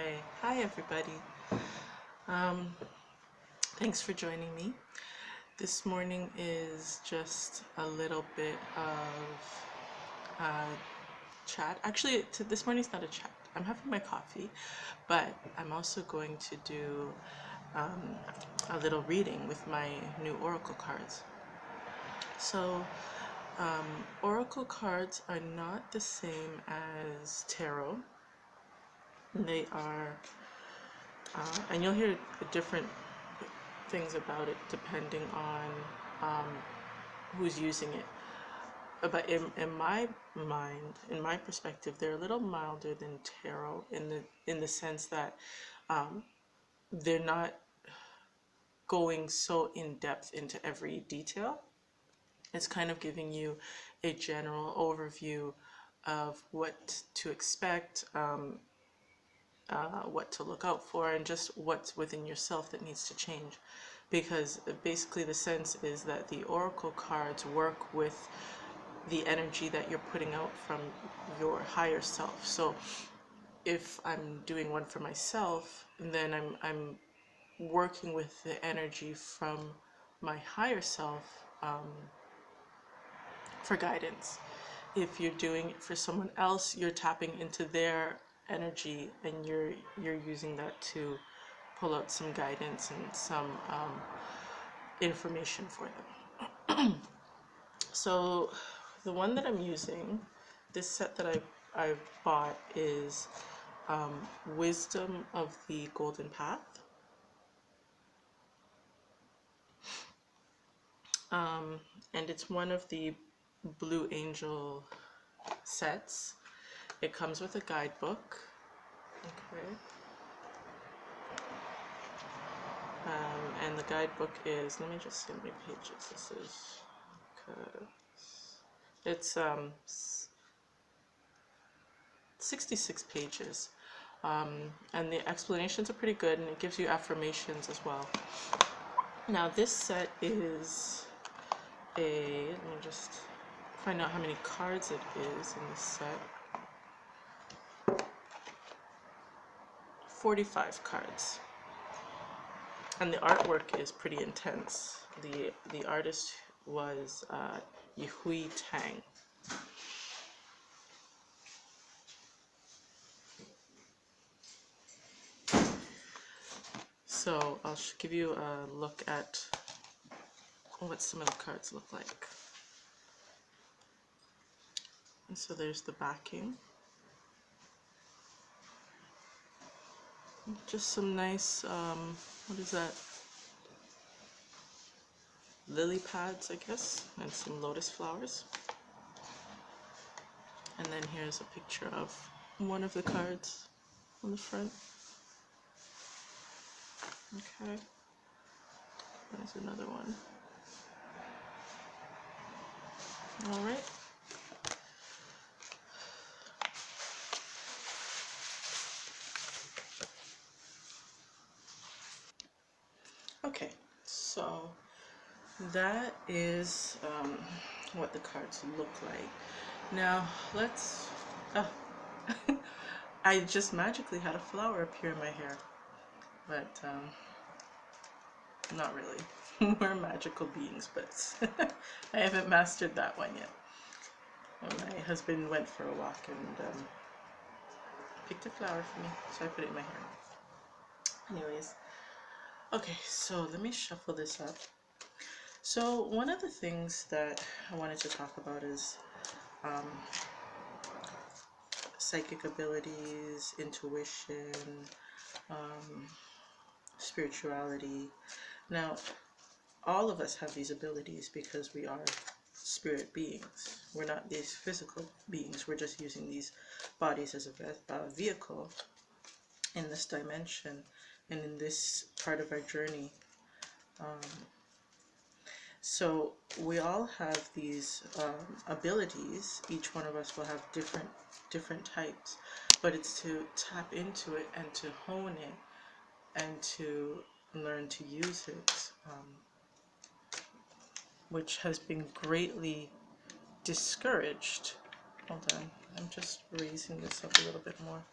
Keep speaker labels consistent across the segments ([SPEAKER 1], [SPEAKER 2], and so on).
[SPEAKER 1] Okay, hi everybody. Um, Thanks for joining me. This morning is just a little bit of chat. Actually, this morning's not a chat. I'm having my coffee, but I'm also going to do a little reading with my new oracle cards. So, oracle cards are not the same as tarot. They are, and you'll hear different things about it depending on who's using it. But in my mind, in my perspective, they're a little milder than tarot in the sense that they're not going so in depth into every detail. It's kind of giving you a general overview of what to expect, what to look out for, and just what's within yourself that needs to change. Because basically, the sense is that the oracle cards work with the energy that you're putting out from your higher self. So if I'm doing one for myself, then I'm working with the energy from my higher self for guidance. If you're doing it for someone else, you're tapping into their energy and you're using that to pull out some guidance and some information for them. So the one that I'm using, this set that I bought is Wisdom of the Golden Path. And it's one of the Blue Angel sets. It comes with a guidebook. Okay. And the guidebook is, let me just see how many pages this is. It's 66 pages. And the explanations are pretty good, and it gives you affirmations as well. Now this set is let me just find out how many cards it is in this set. 45 cards. And the artwork is pretty intense. The artist was Yihui Tang. So I'll give you a look at what some of the cards look like. And so there's the backing. Just some nice, what is that? Lily pads, I guess, and some lotus flowers. And then here's a picture of one of the cards on the front. Okay. There's another one. All right. Okay, so that is what the cards look like. Now let's. Oh, I just magically had a flower appear in my hair, but not really. We're magical beings, but I haven't mastered that one yet. My husband went for a walk and picked a flower for me, so I put it in my hair. Anyways, okay, so let me shuffle this up. So one of the things that I wanted to talk about is psychic abilities, intuition, spirituality. Now, all of us have these abilities because we are spirit beings. We're not these physical beings. We're just using these bodies as a vehicle in this dimension and in this part of our journey. So we all have these abilities. Each one of us will have different types, but it's to tap into it and to hone it and to learn to use it, which has been greatly discouraged. Hold on, I'm just raising this up a little bit more.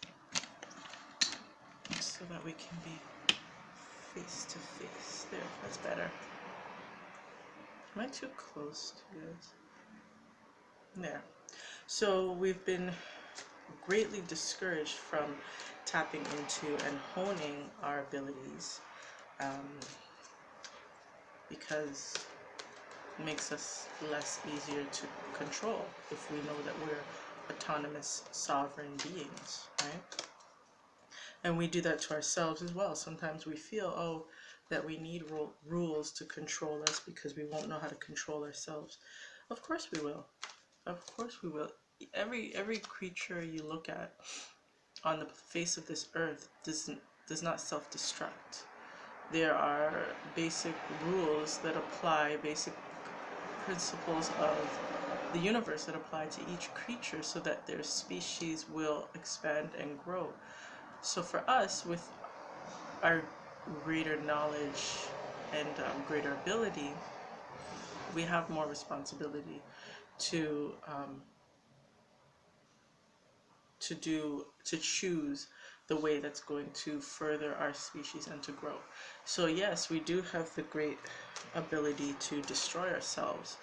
[SPEAKER 1] so that we can be face to face. There, that's better. Am I too close to you guys? There. So we've been greatly discouraged from tapping into and honing our abilities because it makes us less easier to control if we know that we're autonomous, sovereign beings, right? And we do that to ourselves as well. Sometimes we feel, oh, that we need rules to control us because we won't know how to control ourselves. Of course we will. Of course we will. Every creature you look at on the face of this earth does not self-destruct. There are basic rules that apply, basic principles of the universe that apply to each creature so that their species will expand and grow. So for us, with our greater knowledge and greater ability, we have more responsibility to choose the way that's going to further our species and to grow. So yes, we do have the great ability to destroy ourselves,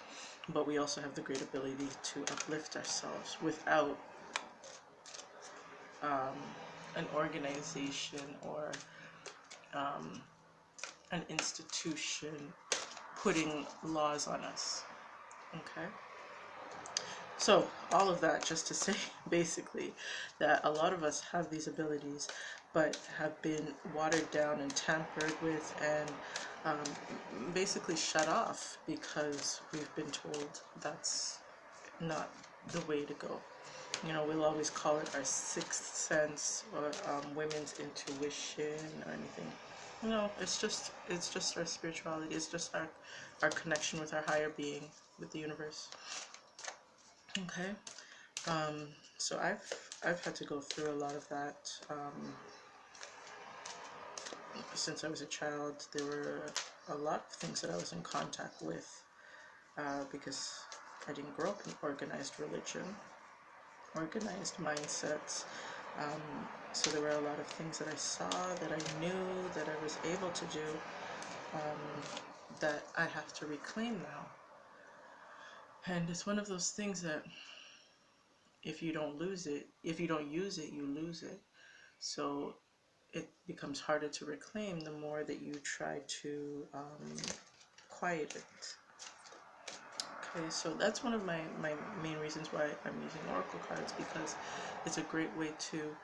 [SPEAKER 1] but we also have the great ability to uplift ourselves without an organization or an institution putting laws on us. Okay? So all of that just to say basically that a lot of us have these abilities but have been watered down and tampered with and basically shut off because we've been told that's not the way to go. You know, we'll always call it our sixth sense or women's intuition or anything. No, it's just our spirituality. It's just our connection with our higher being, with the universe. Okay, so I've had to go through a lot of that. Since I was a child, there were a lot of things that I was in contact with because I didn't grow up in organized religion, organized mindsets. So there were a lot of things that I saw, that I knew, that I was able to do, that I have to reclaim now. And it's one of those things that if you don't use it, you lose it. So it becomes harder to reclaim the more that you try to quiet it. Okay, so that's one of my main reasons why I'm using oracle cards, because it's a great way to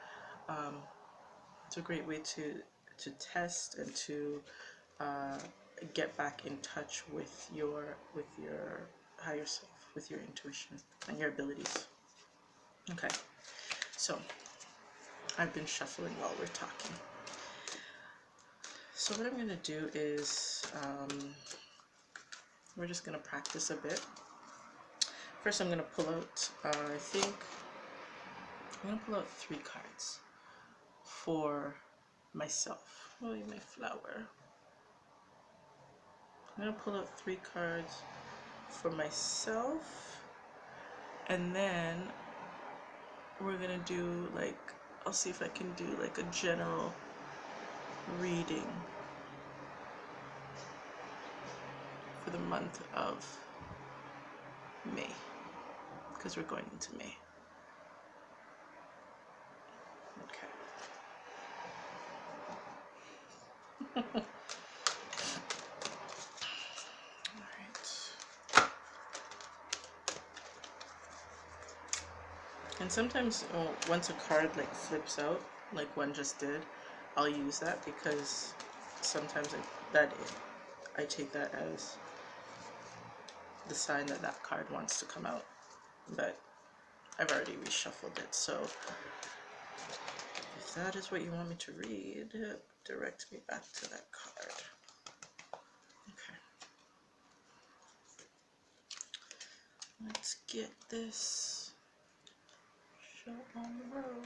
[SPEAKER 1] test and to get back in touch with your higher self, with your intuition and your abilities. Okay, so I've been shuffling while we're talking. So what I'm going to do is we're just going to practice a bit. First I'm going to pull out, I think I'm going to pull out 3 cards for myself. Oh, my flower. I'm going to pull out 3 cards for myself, and then we're going to do like, I'll see if I can do like a general reading for the month of May, because we're going into May. Okay. Alright. And sometimes once a card like flips out, like one just did, I'll use that because sometimes I take that as the sign that that card wants to come out, but I've already reshuffled it. So if that is what you want me to read, direct me back to that card. Okay, let's get this show on the road.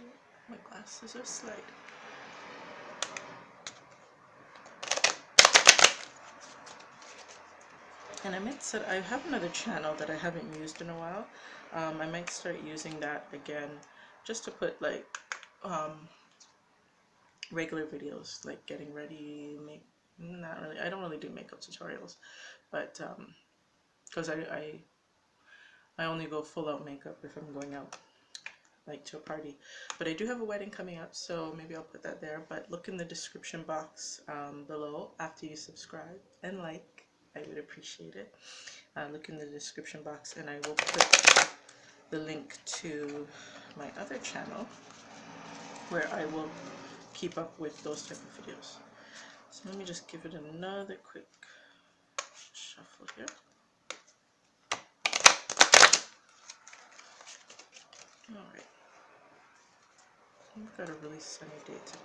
[SPEAKER 1] My glasses are sliding. And I might set, I have another channel that I haven't used in a while. I might start using that again just to put like regular videos, like getting ready, not really, I don't really do makeup tutorials, but because I only go full out makeup if I'm going out, like to a party. But I do have a wedding coming up, so maybe I'll put that there. But look in the description box below after you subscribe and like. I would appreciate it. Look in the description box and I will put the link to my other channel where I will keep up with those type of videos. So let me just give it another quick shuffle here. Alright, we've got a really sunny day today.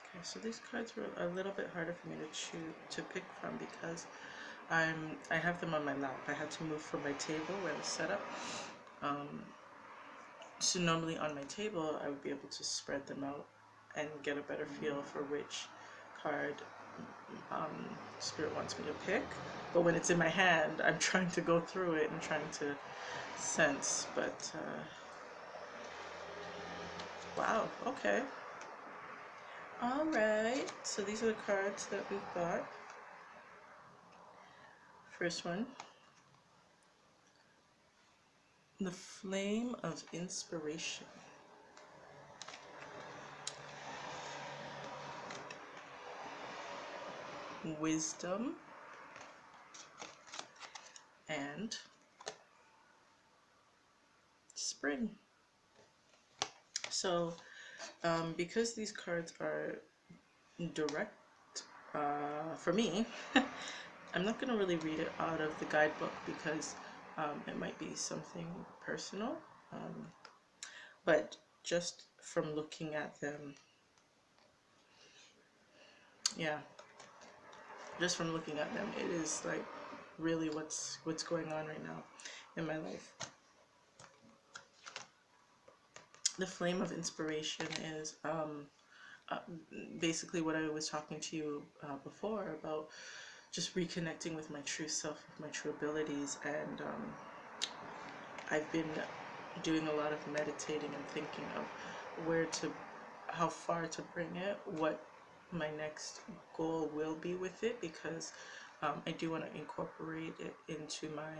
[SPEAKER 1] Okay, so these cards were a little bit harder for me to pick from because I have them on my lap. I had to move from my table where I was set up. So normally on my table I would be able to spread them out and get a better feel for which card Spirit wants me to pick. But when it's in my hand, I'm trying to go through it and trying to sense. But wow, okay. Alright, so these are the cards that we've got. First one, the Flame of Inspiration. Wisdom and Spring. So because these cards are direct for me, I'm not going to really read it out of the guidebook because it might be something personal, but just from looking at them, yeah, just from looking at them, it is like really what's going on right now in my life. The Flame of Inspiration is basically what I was talking to you before about, just reconnecting with my true self, with my true abilities, and I've been doing a lot of meditating and thinking of how far to bring it, what my next goal will be with it, because I do want to incorporate it into my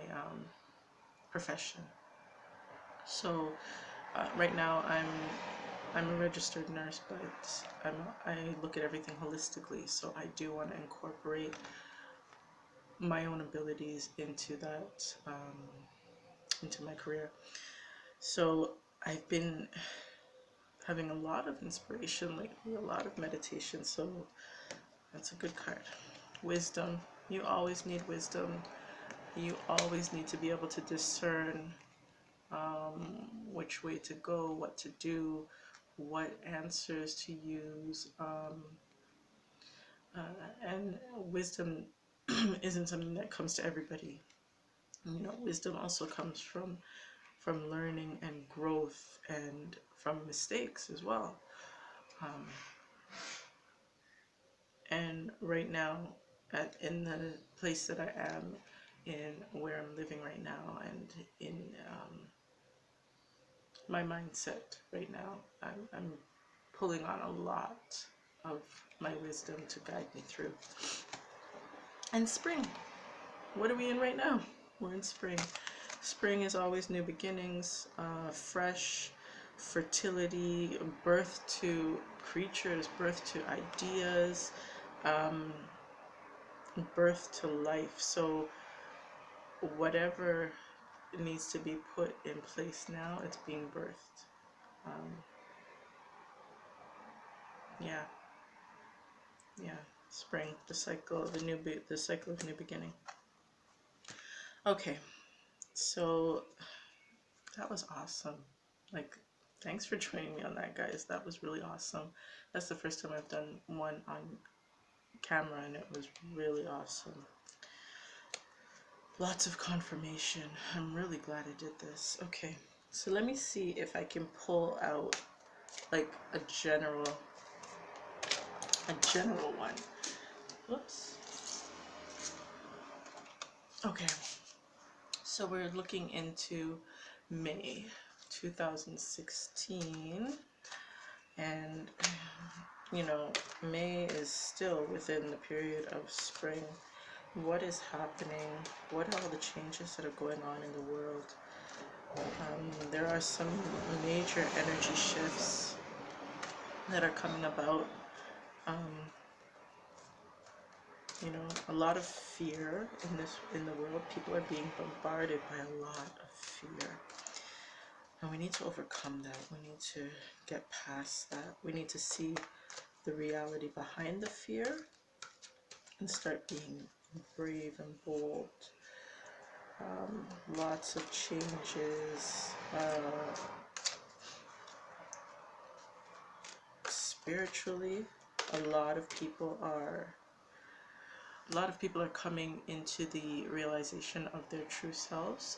[SPEAKER 1] profession. So right now I'm a registered nurse, but I look at everything holistically. So I do want to incorporate my own abilities into that, into my career. So I've been having a lot of inspiration lately, a lot of meditation. So that's a good card. Wisdom. You always need wisdom. You always need to be able to discern which way to go, what to do, what answers to use, and wisdom isn't something that comes to everybody. You know, wisdom also comes from learning and growth and from mistakes as well. And right now, in the place that I am in, where I'm living right now, and in my mindset right now, I'm pulling on a lot of my wisdom to guide me through. And spring. What are we in right now? We're in spring. Spring is always new beginnings, fresh, fertility, birth to creatures, birth to ideas, birth to life. So whatever needs to be put in place now, it's being birthed. Yeah. spring, the cycle of the cycle of new beginning. Okay, so that was awesome. Like, thanks for joining me on that, guys. That was really awesome. That's the first time I've done one on camera, and it was really awesome. Lots of confirmation. I'm really glad I did this. Okay, so let me see if I can pull out like a general one. Whoops. Okay, so we're looking into May 2016, and you know, May is still within the period of spring. What is happening? What are all the changes that are going on in the world? There are some major energy shifts that are coming about. You know, a lot of fear in the world. People are being bombarded by a lot of fear, and we need to overcome that. We need to get past that. We need to see the reality behind the fear and start being brave and bold. Lots of changes. Spiritually, a lot of people are coming into the realization of their true selves.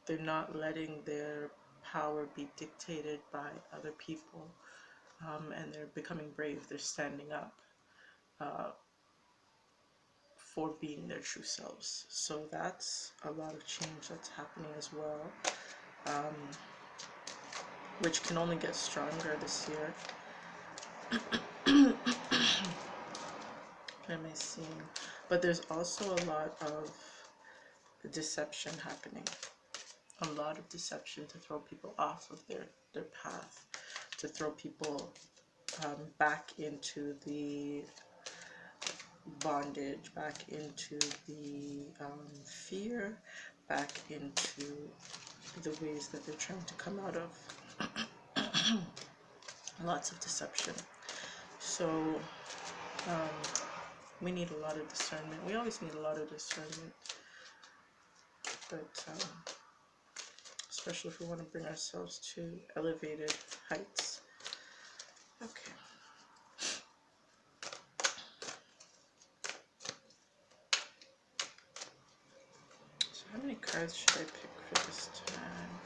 [SPEAKER 1] They're not letting their power be dictated by other people, and they're becoming brave. They're standing up for being their true selves. So that's a lot of change that's happening as well, which can only get stronger this year. What am I seeing? But there's also a lot of deception happening. A lot of deception to throw people off of their path, to throw people back into the bondage, back into the fear, back into the ways that they're trying to come out of. Lots of deception. So we need a lot of discernment. We always need a lot of discernment, but especially if we want to bring ourselves to elevated heights. Okay. So how many cards should I pick for this time?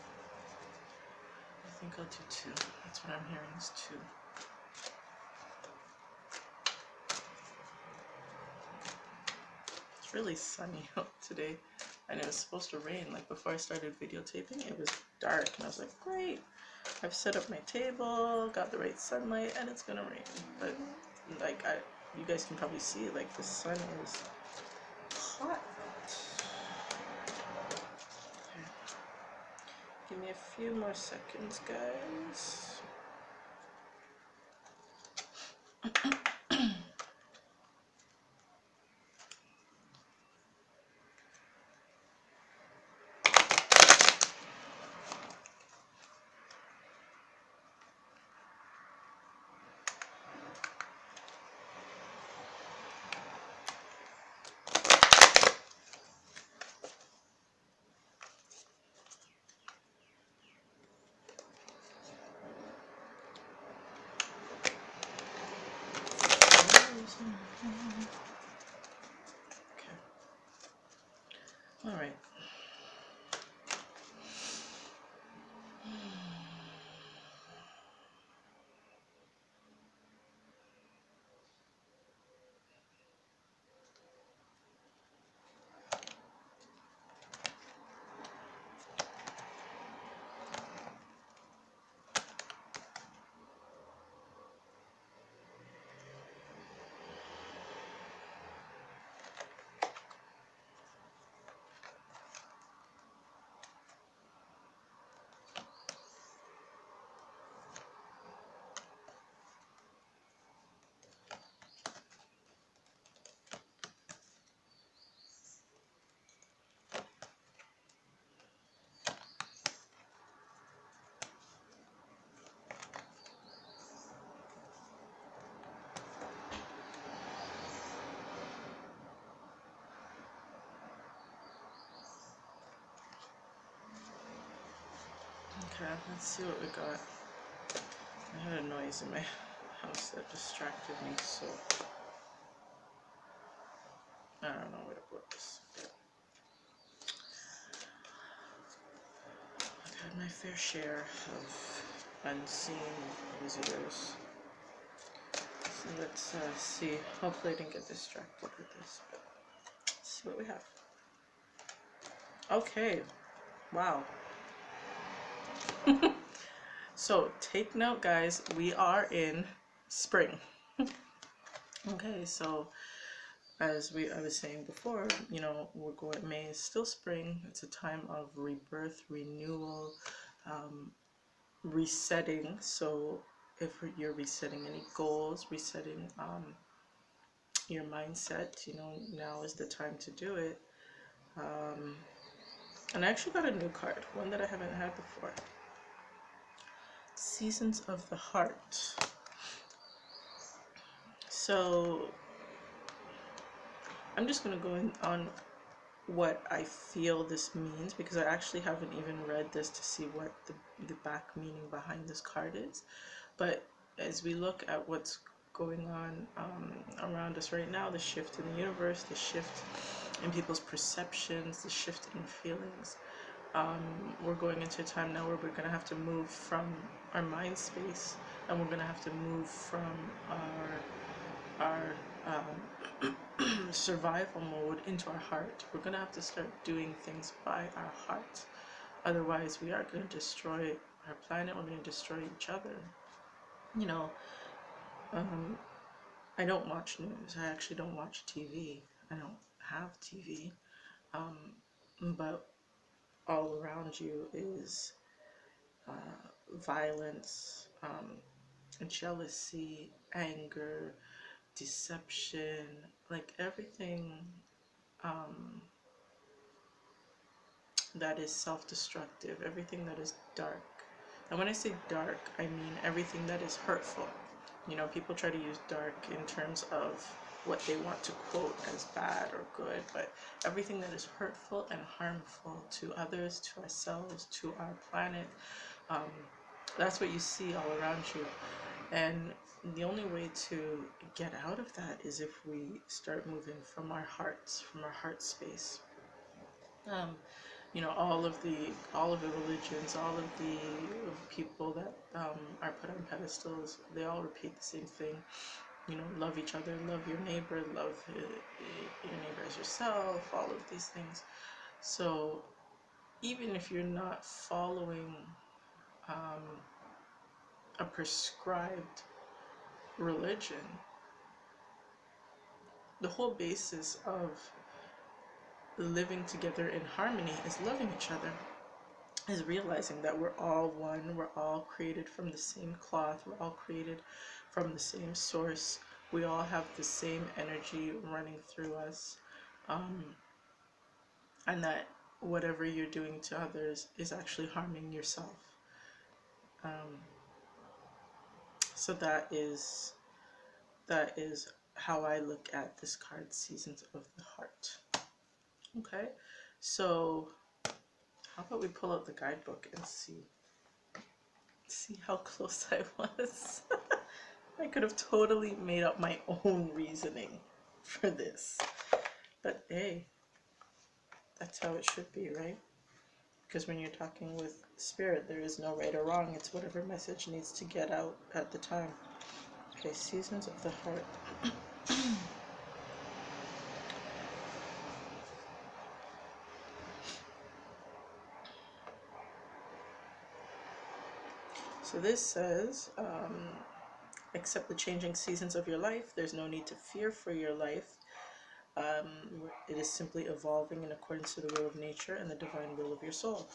[SPEAKER 1] I think I'll do 2. That's what I'm hearing is 2. It's really sunny out today, and it was supposed to rain. Like before I started videotaping, it was dark, and I was like, great, I've set up my table, got the right sunlight, and it's gonna rain. But like you guys can probably see, like the sun is hot. Okay. Give me a few more seconds, guys. Okay. All right. let's see what we got. I had a noise in my house that distracted me, so I don't know what it was. I've had my fair share of unseen visitors. So let's see. Hopefully I didn't get distracted with this, but let's see what we have. Okay. Wow. So take note, guys. We are in spring. Okay, so as I was saying before, you know, we're going. May is still spring. It's a time of rebirth, renewal, resetting. So if you're resetting any goals, resetting your mindset, you know, now is the time to do it. And I actually got a new card, one that I haven't had before. Seasons of the Heart. So I'm just going to go in on what I feel this means, because I actually haven't even read this to see what the back meaning behind this card is. But as we look at what's going on around us right now, the shift in the universe, the shift in people's perceptions, the shift in feelings, we're going into a time now where we're going to have to move from our mind space, and we're going to have to move from our survival mode into our heart. We're going to have to start doing things by our heart. Otherwise, we are going to destroy our planet. We're going to destroy each other. You know, I don't watch news. I actually don't watch TV. I don't have TV. But all around you is violence, jealousy, anger, deception, like everything that is self-destructive, everything that is dark. And when I say dark, I mean everything that is hurtful. You know, people try to use dark in terms of what they want to quote as bad or good, but everything that is hurtful and harmful to others, to ourselves, to our planet, that's what you see all around you. And the only way to get out of that is if we start moving from our hearts, from our heart space. You know, all of the religions, all of the people that are put on pedestals, they all repeat the same thing. You know, love each other, love your neighbor, love your neighbor as yourself, all of these things. So even if you're not following a prescribed religion, the whole basis of living together in harmony is loving each other, is realizing that we're all one, we're all created from the same cloth, we're all created from the same source, we all have the same energy running through us, and that whatever you're doing to others is actually harming yourself. So that is how I look at this card, Seasons of the Heart. Okay, so how about we pull out the guidebook and see how close I was. I could have totally made up my own reasoning for this, but hey, that's how it should be, right? Because when you're talking with spirit, there is no right or wrong. It's whatever message needs to get out at the time. Okay, Seasons of the Heart. So this says, accept the changing seasons of your life. There's no need to fear for your life. It is simply evolving in accordance to the will of nature and the divine will of your soul.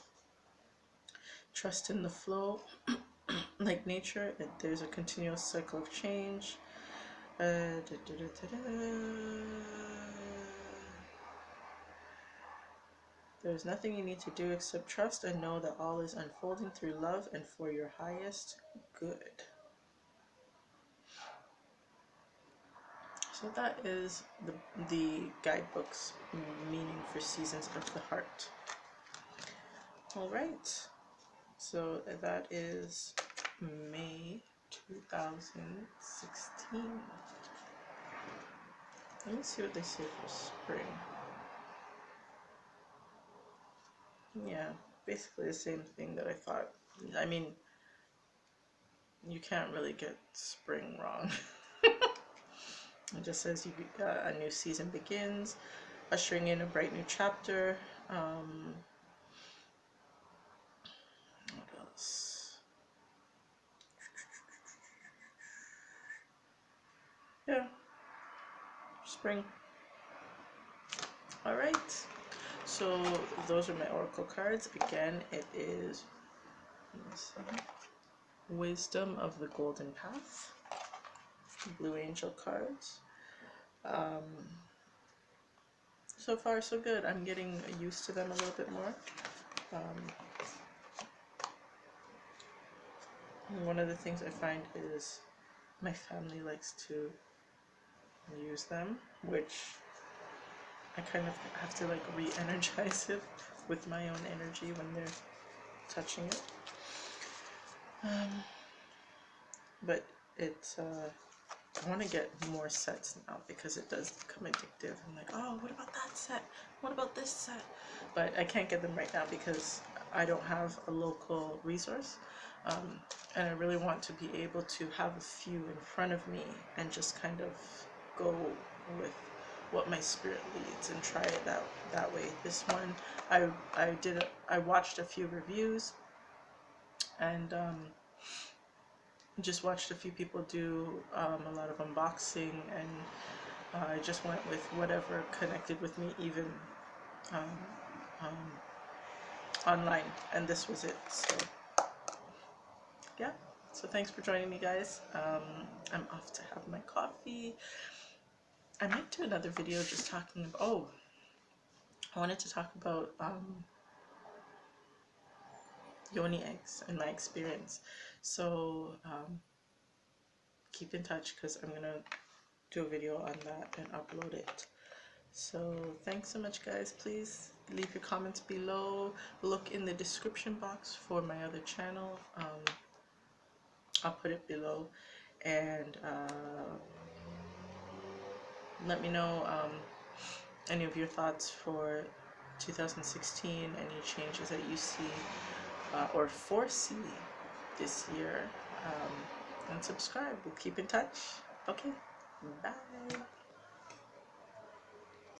[SPEAKER 1] Trust in the flow. Like nature, there's a continuous cycle of change. There's nothing you need to do except trust and know that all is unfolding through love and for your highest good. So that is the guidebook's meaning for Seasons of the Heart. All right. So that is May 2016. Let me see what they say for spring. Yeah, basically the same thing that I thought. I mean, you can't really get spring wrong. It just says a new season begins, ushering in a bright new chapter. What else? Yeah, spring. All right. So those are my oracle cards. Again, it is Wisdom of the Golden Path, Blue Angel cards. So far, so good. I'm getting used to them a little bit more. One of the things I find is my family likes to use them, which I kind of have to like re-energize it with my own energy when they're touching it. But it's I want to get more sets now because it does become addictive. I'm like, oh, what about that set? What about this set? But I can't get them right now because I don't have a local resource. And I really want to be able to have a few in front of me and just kind of go with what my spirit leads and try it that way. This one, I watched a few reviews and just watched a few people do a lot of unboxing, and I just went with whatever connected with me, even online, and this was it. So yeah, so thanks for joining me, guys. I'm off to have my coffee. I might do another video just talking about, oh, I wanted to talk about yoni eggs and my experience. So keep in touch because I'm gonna do a video on that and upload it. So thanks so much, guys. Please leave your comments below. Look in the description box for my other channel. I'll put it below, and let me know any of your thoughts for 2016, any changes that you see or foresee this year, and subscribe. We'll keep in touch. Okay, bye.